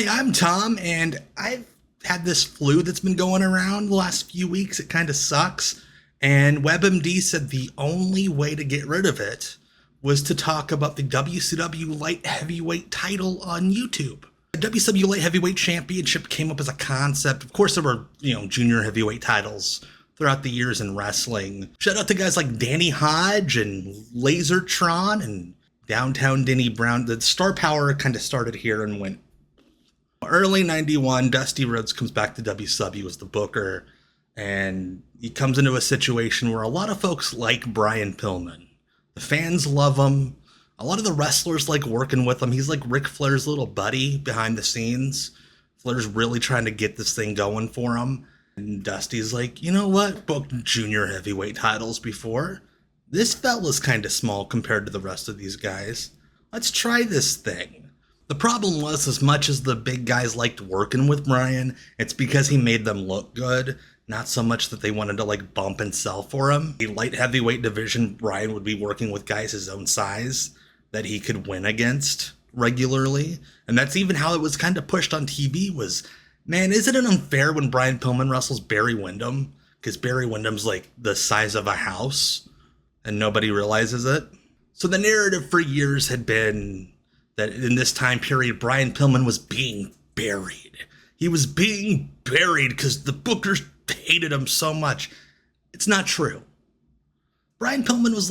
I'm Tom, and I've had this flu that's been going around the last few weeks. It kind of sucks. And WebMD said the only way to get rid of it was to talk about the WCW Light Heavyweight Title on YouTube. The WCW Light Heavyweight Championship came up as a concept. Of course, there were, junior heavyweight titles throughout the years in wrestling. Shout out to guys like Danny Hodge and Lasertron and Downtown Denny Brown. The star power kind of started here and went. Early 91, Dusty Rhodes comes back to WCW as the booker, and he comes into a situation where a lot of folks like Brian Pillman. The fans love him. A lot of the wrestlers like working with him. He's like Ric Flair's little buddy behind the scenes. Flair's really trying to get this thing going for him. And Dusty's like, you know what? Booked junior heavyweight titles before. This fella's kind of small compared to the rest of these guys. Let's try this thing. The problem was, as much as the big guys liked working with Brian, it's because he made them look good, not so much that they wanted to bump and sell for him. The light heavyweight division, Brian would be working with guys his own size that he could win against regularly. And that's even how it was kind of pushed on TV was, man, isn't it unfair when Brian Pillman wrestles Barry Windham? Because Barry Windham's like the size of a house and nobody realizes it. So the narrative for years had been that in this time period, Brian Pillman was being buried. He was being buried because the bookers hated him so much. It's not true. Brian Pillman was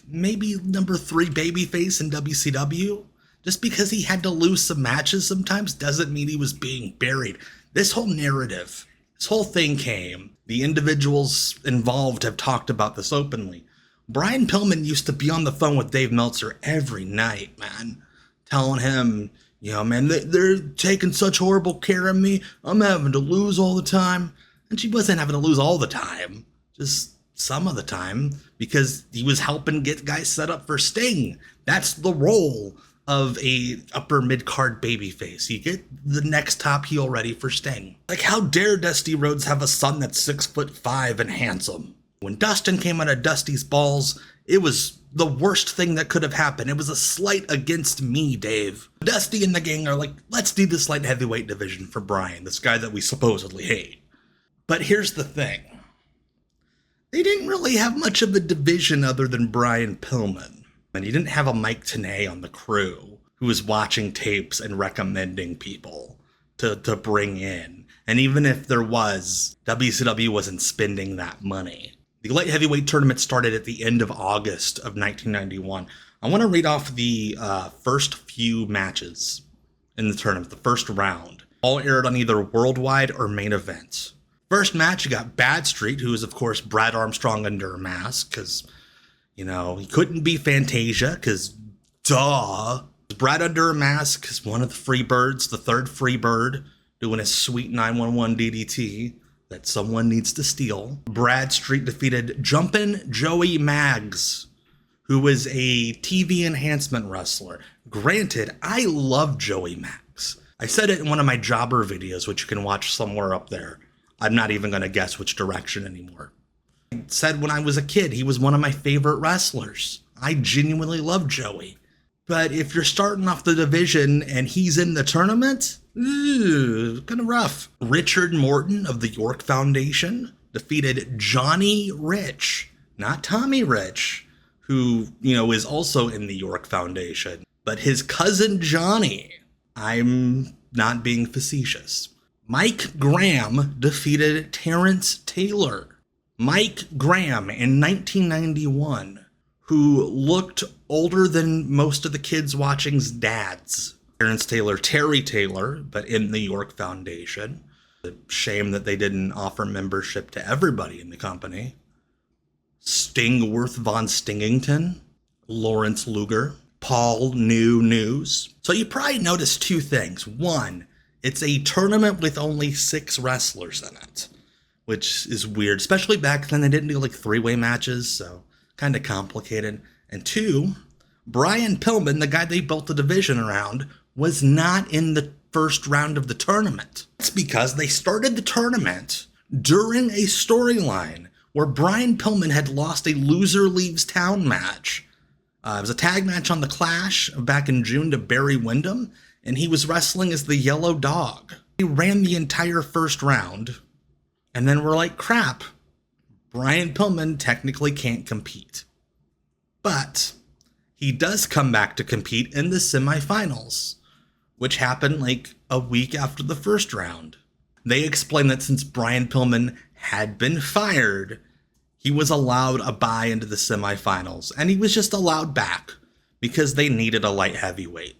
maybe number 3 babyface in WCW. Just because he had to lose some matches sometimes doesn't mean he was being buried. This whole narrative, this whole thing came. The individuals involved have talked about this openly. Brian Pillman used to be on the phone with Dave Meltzer every night, man. Telling him, man, they're taking such horrible care of me. I'm having to lose all the time. And she wasn't having to lose all the time, just some of the time, because he was helping get guys set up for Sting. That's the role of a upper mid-card babyface. You get the next top heel ready for Sting. How dare Dusty Rhodes have a son that's 6'5" and handsome? When Dustin came out of Dusty's balls, it was the worst thing that could have happened. It was a slight against me, Dave. Dusty and the gang are like, let's do this light heavyweight division for Brian, this guy that we supposedly hate. But here's the thing. They didn't really have much of a division other than Brian Pillman. And you didn't have a Mike Tenay on the crew who was watching tapes and recommending people to bring in. And even if there was, WCW wasn't spending that money. The light heavyweight tournament started at the end of August of 1991. I want to read off the first few matches in the tournament, the first round. All aired on either Worldwide or Main Event. First match, you got Bad Street, who is, of course, Brad Armstrong under a mask, because, he couldn't be Fantasia, because, duh. Brad under a mask is one of the Freebirds, the third Freebird, doing a sweet 911 DDT that someone needs to steal. Brad Street defeated Jumpin' Joey Maggs, who was a TV enhancement wrestler. Granted, I love Joey Maggs. I said it in one of my jobber videos, which you can watch somewhere up there. I'm not even going to guess which direction anymore. I said when I was a kid, he was one of my favorite wrestlers. I genuinely love Joey. But if you're starting off the division and he's in the tournament, kind of rough. Richard Morton of the York Foundation defeated Johnny Rich, not Tommy Rich, who, is also in the York Foundation, but his cousin Johnny. I'm not being facetious. Mike Graham defeated Terrence Taylor. Mike Graham in 1991, who looked older than most of the kids watching's dads. Terrence Taylor, Terry Taylor, but in the York Foundation. A shame that they didn't offer membership to everybody in the company. Stingworth von Stingington, Lawrence Luger, Paul New News. So you probably noticed 2 things. One, it's a tournament with only 6 wrestlers in it, which is weird, especially back then. They didn't do 3-way matches, so kind of complicated. And 2, Brian Pillman, the guy they built the division around, was not in the first round of the tournament. It's because they started the tournament during a storyline where Brian Pillman had lost a loser leaves town match. It was a tag match on The Clash back in June to Barry Windham, and he was wrestling as the Yellow Dog. He ran the entire first round, and then we're like, crap, Brian Pillman technically can't compete. But he does come back to compete in the semifinals, which happened like a week after the first round. They explained that since Brian Pillman had been fired, he was allowed a bye into the semifinals, and he was just allowed back because they needed a light heavyweight.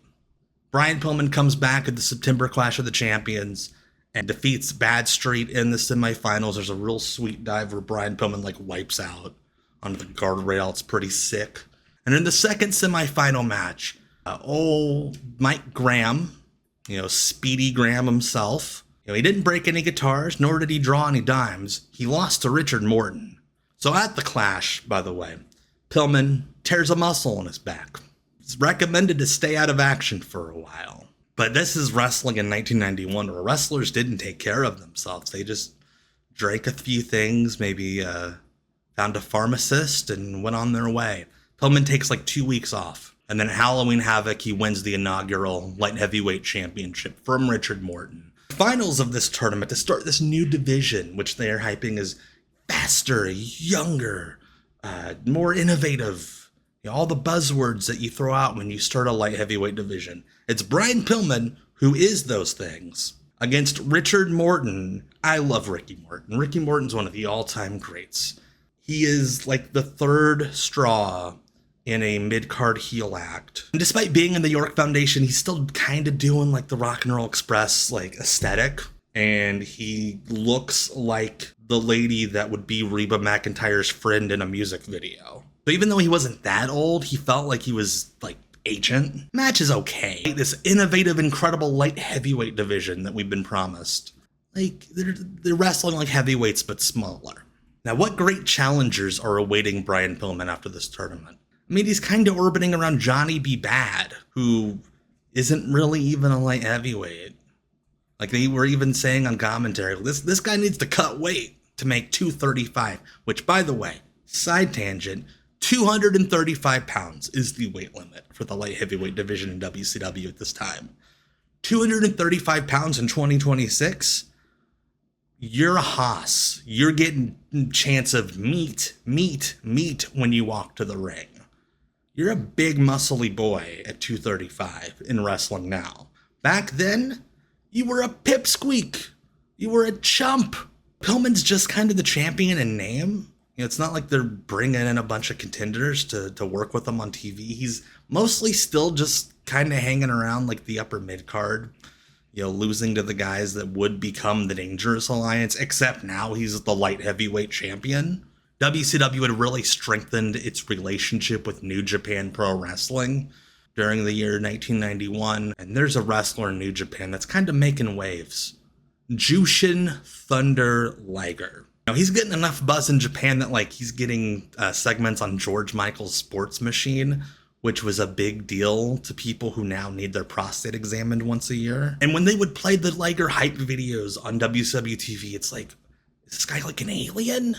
Brian Pillman comes back at the September Clash of the Champions and defeats Bad Street in the semifinals. There's a real sweet dive where Brian Pillman like wipes out onto the guardrail. It's pretty sick. And in the second semifinal match, old Mike Graham, Speedy Graham himself, he didn't break any guitars, nor did he draw any dimes. He lost to Richard Morton. So at the Clash, by the way, Pillman tears a muscle in his back. It's recommended to stay out of action for a while. But this is wrestling in 1991 where wrestlers didn't take care of themselves. They just drank a few things, maybe found a pharmacist and went on their way. Pillman takes like 2 weeks off. And then at Halloween Havoc, he wins the inaugural Light Heavyweight Championship from Richard Morton. Finals of this tournament to start this new division, which they are hyping as faster, younger, more innovative. All the buzzwords that you throw out when you start a light heavyweight division. It's Brian Pillman, who is those things, against Richard Morton. I love Ricky Morton. Ricky Morton's one of the all-time greats. He is like the third straw in a mid-card heel act. And despite being in the York Foundation, he's still kind of doing like the Rock and Roll Express like aesthetic. And he looks like the lady that would be Reba McEntire's friend in a music video. So even though he wasn't that old, he felt like he was like ancient. Match is okay. This innovative, incredible light heavyweight division that we've been promised. Like they're wrestling like heavyweights, but smaller. Now, what great challengers are awaiting Brian Pillman after this tournament? I mean, he's kind of orbiting around Johnny B. Bad, who isn't really even a light heavyweight. Like they were even saying on commentary, this guy needs to cut weight to make 235, which, by the way, side tangent, 235 pounds is the weight limit for the light heavyweight division in WCW at this time. 235 pounds in 2026? You're a hoss. You're getting chance of meat when you walk to the ring. You're a big muscly boy at 235 in wrestling now. Back then, you were a pipsqueak. You were a chump. Pillman's just kind of the champion in name. It's not like they're bringing in a bunch of contenders to work with them on TV. He's mostly still just kind of hanging around like the upper mid-card, losing to the guys that would become the Dangerous Alliance, except now he's the light heavyweight champion. WCW had really strengthened its relationship with New Japan Pro Wrestling during the year 1991, and there's a wrestler in New Japan that's kind of making waves. Jushin Thunder Liger. Now, he's getting enough buzz in Japan that like he's getting segments on George Michael's Sports Machine, which was a big deal to people who now need their prostate examined once a year. And when they would play the Liger hype videos on WCW TV, it's like, is this guy like an alien?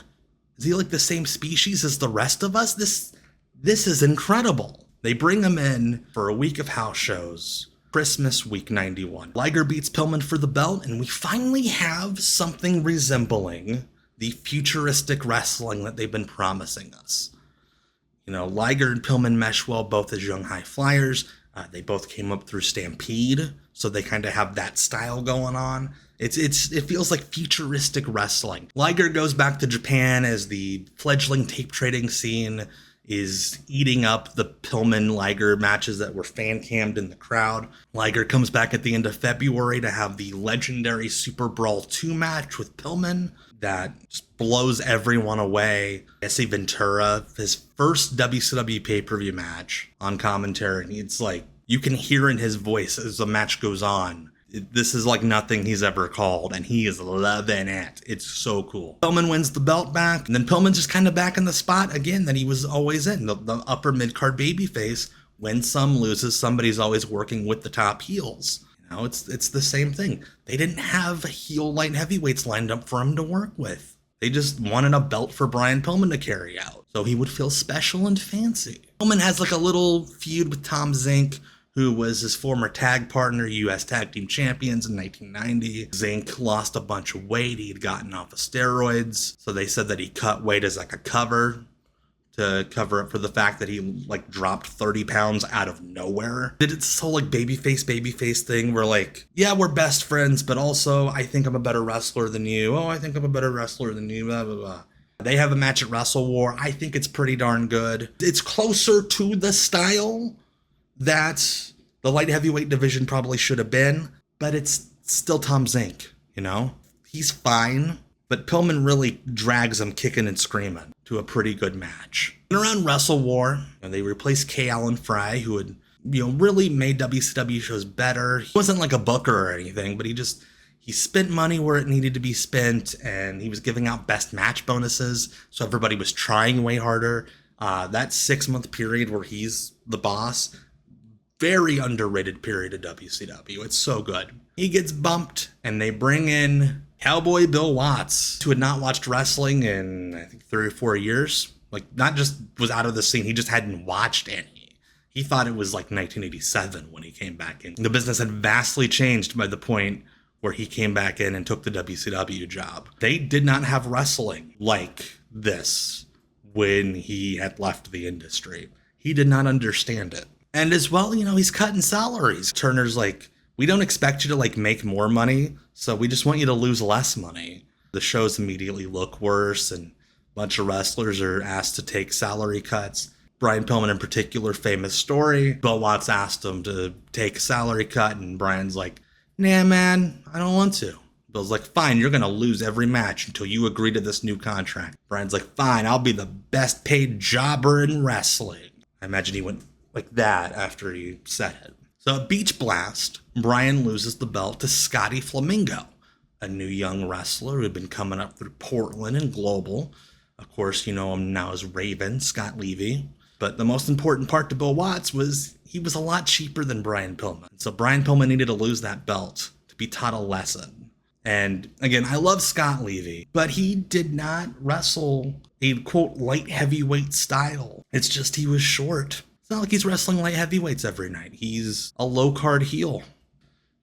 Is he like the same species as the rest of us? This is incredible. They bring him in for a week of house shows. Christmas week 91. Liger beats Pillman for the belt, and we finally have something resembling the futuristic wrestling that they've been promising us. Liger and Pillman mesh well, both as young high flyers. They both came up through Stampede, so they kind of have that style going on. It feels like futuristic wrestling. Liger goes back to Japan as the fledgling tape trading scene is eating up the Pillman-Liger matches that were fan-cammed in the crowd. Liger comes back at the end of February to have the legendary Super Brawl 2 match with Pillman that just blows everyone away. Jesse Ventura, his first WCW pay-per-view match on commentary, and it's like, you can hear in his voice as the match goes on, this is like nothing he's ever called, and he is loving it. It's so cool. Pillman wins the belt back, and then Pillman's just kind of back in the spot again that he was always in, the upper mid-card babyface. Wins some, loses some, but he's always working with the top heels. It's the same thing. They didn't have heel light heavyweights lined up for him to work with. They just wanted a belt for Brian Pillman to carry out, so he would feel special and fancy. Pillman has like a little feud with Tom Zink, who was his former tag partner, U.S. Tag Team Champions in 1990. Zinc lost a bunch of weight. He'd gotten off of steroids. So they said that he cut weight as like a cover to cover up for the fact that he like dropped 30 pounds out of nowhere. Did it this whole like babyface thing where like, yeah, we're best friends, but also I think I'm a better wrestler than you. Oh, I think I'm a better wrestler than you, blah, blah, blah. They have a match at Wrestle War. I think it's pretty darn good. It's closer to the style that the light heavyweight division probably should have been, but it's still Tom Zink, you know? He's fine, but Pillman really drags him kicking and screaming to a pretty good match. And around Wrestle War, they replaced K. Allen Fry, who had, really made WCW shows better. He wasn't like a booker or anything, but he spent money where it needed to be spent, and he was giving out best match bonuses, so everybody was trying way harder. That 6-month period where he's the boss, very underrated period of WCW. It's so good. He gets bumped, and they bring in Cowboy Bill Watts, who had not watched wrestling in, I think, 3 or 4 years. Like, not just was out of the scene, he just hadn't watched any. He thought it was like 1987 when he came back in. The business had vastly changed by the point where he came back in and took the WCW job. They did not have wrestling like this when he had left the industry. He did not understand it. And as well, he's cutting salaries. Turner's like, we don't expect you to like make more money, so we just want you to lose less money. The shows immediately look worse, and a bunch of wrestlers are asked to take salary cuts. Brian Pillman in particular, famous story. Bill Watts asked him to take a salary cut, and Brian's like, nah, man, I don't want to. Bill's like, fine, you're going to lose every match until you agree to this new contract. Brian's like, fine, I'll be the best paid jobber in wrestling. I imagine he went like that after he said it. So at Beach Blast, Brian loses the belt to Scotty Flamingo, a new young wrestler who had been coming up through Portland and Global. Of course, you know him now as Raven, Scott Levy. But the most important part to Bill Watts was he was a lot cheaper than Brian Pillman. So Brian Pillman needed to lose that belt to be taught a lesson. And again, I love Scott Levy, but he did not wrestle a, quote, light heavyweight style. It's just he was short. It's not like he's wrestling light heavyweights every night. He's a low-card heel.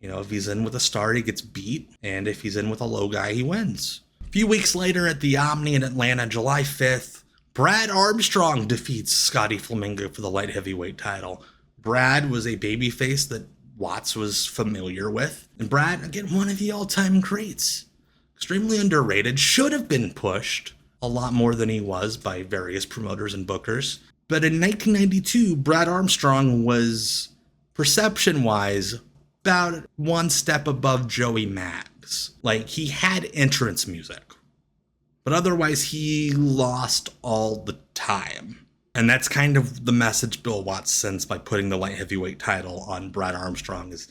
If he's in with a star, he gets beat. And if he's in with a low guy, he wins. A few weeks later at the Omni in Atlanta, July 5th, Brad Armstrong defeats Scotty Flamingo for the light heavyweight title. Brad was a babyface that Watts was familiar with. And Brad, again, one of the all-time greats. Extremely underrated. Should have been pushed a lot more than he was by various promoters and bookers. But in 1992, Brad Armstrong was, perception-wise, about one step above Joey Maggs. Like, he had entrance music, but otherwise he lost all the time. And that's kind of the message Bill Watts sends by putting the light heavyweight title on Brad Armstrong is,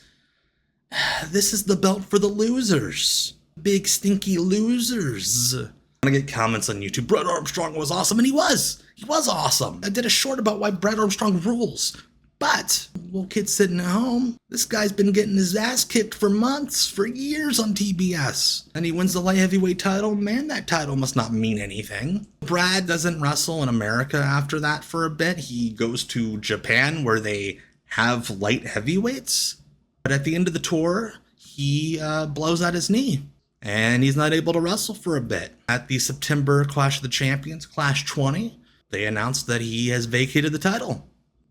this is the belt for the losers. Big stinky losers. I get comments on YouTube, Brad Armstrong was awesome, and he was awesome. I did a short about why Brad Armstrong rules. But, little kid sitting at home, this guy's been getting his ass kicked for months, for years on TBS. And he wins the light heavyweight title. Man, that title must not mean anything. Brad doesn't wrestle in America after that for a bit. He goes to Japan where they have light heavyweights. But at the end of the tour, he blows out his knee. And he's not able to wrestle for a bit. At the September Clash of the Champions, Clash 20, they announced that he has vacated the title.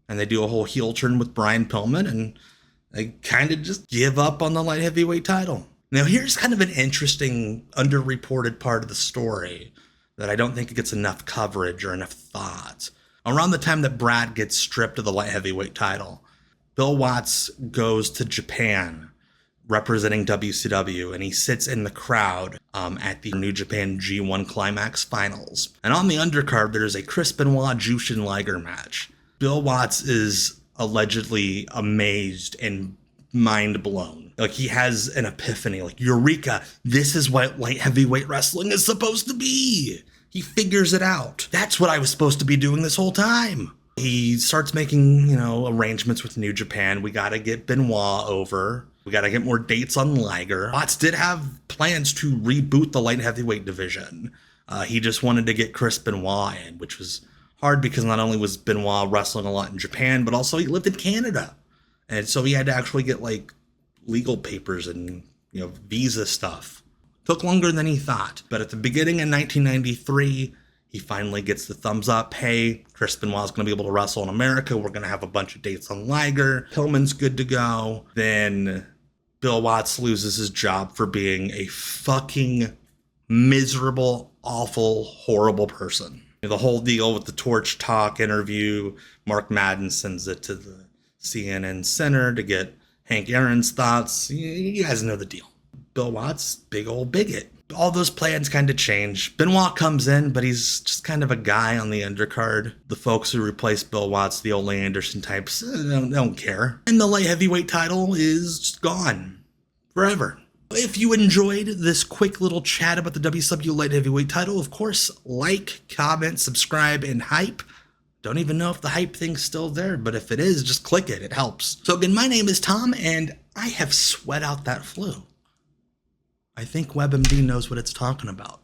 And they do a whole heel turn with Brian Pillman, and they kind of just give up on the light heavyweight title. Now, here's kind of an interesting, underreported part of the story that I don't think it gets enough coverage or enough thought. Around the time that Brad gets stripped of the light heavyweight title, Bill Watts goes to Japan representing WCW, and he sits in the crowd at the New Japan G1 Climax Finals. And on the undercard, there's a Chris Benoit Jushin Liger match. Bill Watts is allegedly amazed and mind blown. Like, he has an epiphany, like, eureka, this is what light heavyweight wrestling is supposed to be. He figures it out. That's what I was supposed to be doing this whole time. He starts making, arrangements with New Japan. We got to get Benoit over. We got to get more dates on Liger. Watts did have plans to reboot the light heavyweight division. He just wanted to get Chris Benoit in, which was hard because not only was Benoit wrestling a lot in Japan, but also he lived in Canada. And so he had to actually get like legal papers and, visa stuff. Took longer than he thought. But at the beginning of 1993, he finally gets the thumbs up. Hey, Chris Benoit's going to be able to wrestle in America. We're going to have a bunch of dates on Liger. Pillman's good to go. Then Bill Watts loses his job for being a fucking miserable, awful, horrible person. The whole deal with the Torch Talk interview, Mark Madden sends it to the CNN Center to get Hank Aaron's thoughts. You guys know the deal. Bill Watts, big old bigot. All those plans kind of change. Benoit comes in, but he's just kind of a guy on the undercard. The folks who replaced Bill Watts, the Ole Anderson types, don't care. And the light heavyweight title is gone forever. If you enjoyed this quick little chat about the WCW Light Heavyweight title, of course, like, comment, subscribe, and hype. Don't even know if the hype thing's still there, but if it is, just click it. It helps. So again, my name is Tom, and I have sweat out that flu. I think WebMD knows what it's talking about.